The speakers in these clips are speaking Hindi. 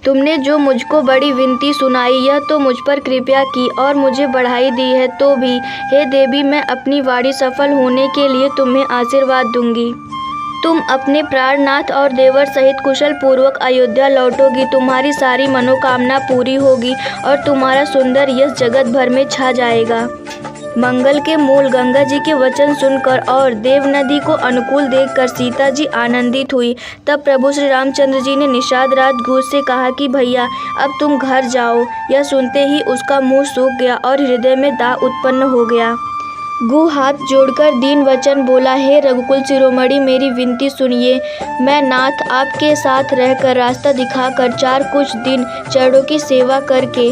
तुमने जो मुझको बड़ी विनती सुनाई, यह तो मुझ पर कृपा की और मुझे बढ़ाई दी है, तो भी हे देवी, मैं अपनी वाणी सफल होने के लिए तुम्हें आशीर्वाद दूंगी। तुम अपने प्राणनाथ और देवर सहित कुशल पूर्वक अयोध्या लौटोगी, तुम्हारी सारी मनोकामना पूरी होगी और तुम्हारा सुंदर यश जगत भर में छा जाएगा। मंगल के मूल गंगा जी के वचन सुनकर और देव नदी को अनुकूल देखकर सीता जी आनंदित हुई। तब प्रभु श्री रामचंद्र जी ने निषाद राज घोष से कहा कि भैया, अब तुम घर जाओ। यह सुनते ही उसका मुंह सूख गया और हृदय में दाह उत्पन्न हो गया। गु हाथ जोड़कर दीन वचन बोला, हे रघुकुल शिरोमणि, मेरी विनती सुनिए। मैं नाथ आपके साथ रहकर रास्ता दिखाकर चार कुछ दिन चरणों की सेवा करके,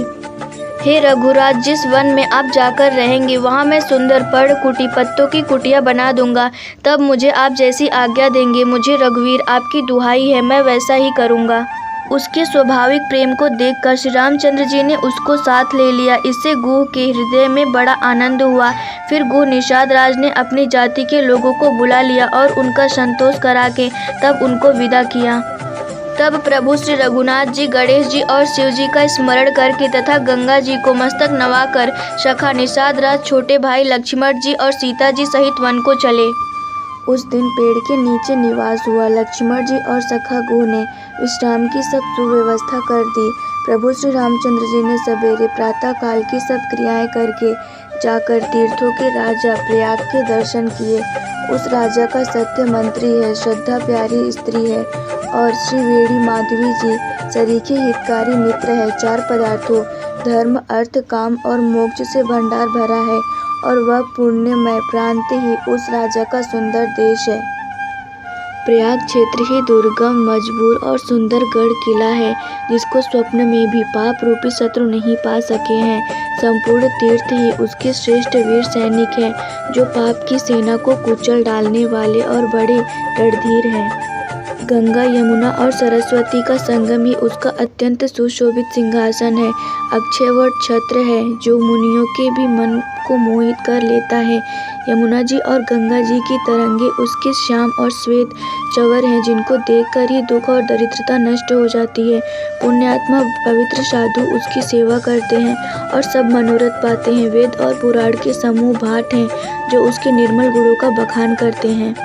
हे रघुराज, जिस वन में आप जाकर रहेंगे वहाँ मैं सुंदर पर्ण कुटी पत्तों की कुटिया बना दूंगा। तब मुझे आप जैसी आज्ञा देंगे। मुझे रघुवीर आपकी दुहाई है, मैं वैसा ही करूँगा। उसके स्वाभाविक प्रेम को देखकर श्री रामचंद्र जी ने उसको साथ ले लिया। इससे गुह के हृदय में बड़ा आनंद हुआ। फिर गुह निषाद राज ने अपनी जाति के लोगों को बुला लिया और उनका संतोष करा के तब उनको विदा किया। तब प्रभु श्री रघुनाथ जी, गणेश जी और शिव जी का स्मरण करके तथा गंगा जी को मस्तक नवाकर सखा निषाद राज, छोटे भाई लक्ष्मण जी और सीता जी सहित वन को चले। उस दिन पेड़ के नीचे निवास हुआ। लक्ष्मण जी और सखा गुह ने विश्राम की सब सुव्यवस्था कर दी। प्रभु श्री रामचंद्र जी ने सवेरे प्रातः काल की सब क्रियाएं करके जाकर तीर्थों के राजा प्रयाग के दर्शन किए। उस राजा का सत्य मंत्री है, श्रद्धा प्यारी स्त्री है और श्री वेणी माधवी जी सरीखे हितकारी मित्र है। चार पदार्थों धर्म, अर्थ, काम और मोक्ष से भंडार भरा है और वह पुण्यमय प्रांत ही उस राजा का सुंदर देश है। प्रयाग क्षेत्र ही दुर्गम, मजबूर और सुंदर गढ़ किला है, जिसको स्वप्न में भी पाप रूपी शत्रु नहीं पा सके हैं। संपूर्ण तीर्थ ही उसके श्रेष्ठ वीर सैनिक हैं, जो पाप की सेना को कुचल डालने वाले और बड़े रणधीर हैं। गंगा, यमुना और सरस्वती का संगम ही उसका अत्यंत सुशोभित सिंहासन है। अक्षयवट छत्र है, जो मुनियों के भी मन को मोहित कर लेता है। यमुना जी और गंगा जी की तरंगे उसके श्याम और श्वेत चंवर हैं, जिनको देखकर ही दुख और दरिद्रता नष्ट हो जाती है। पुण्यात्मा पवित्र साधु उसकी सेवा करते हैं और सब मनोरथ पाते हैं। वेद और पुराण के समूह भाट हैं, जो उसके निर्मल गुणों का बखान करते हैं।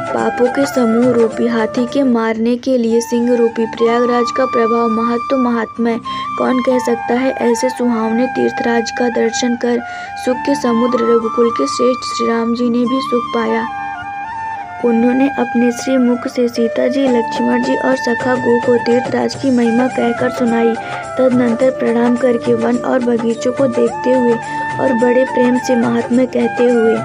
पापों के समूह रूपी हाथी के मारने के लिए सिंह रूपी प्रयागराज का प्रभाव महत्व महात्म्य कौन कह सकता है। ऐसे सुहावने तीर्थराज का दर्शन कर सुख के समुद्र रघुकुल के श्रेष्ठ श्री राम जी ने भी सुख पाया। उन्होंने अपने श्री मुख से सीता जी, लक्ष्मण जी और सखा गुह को तीर्थराज की महिमा कहकर सुनाई। तदनंतर प्रणाम करके वन और बगीचों को देखते हुए और बड़े प्रेम से महात्म्य कहते हुए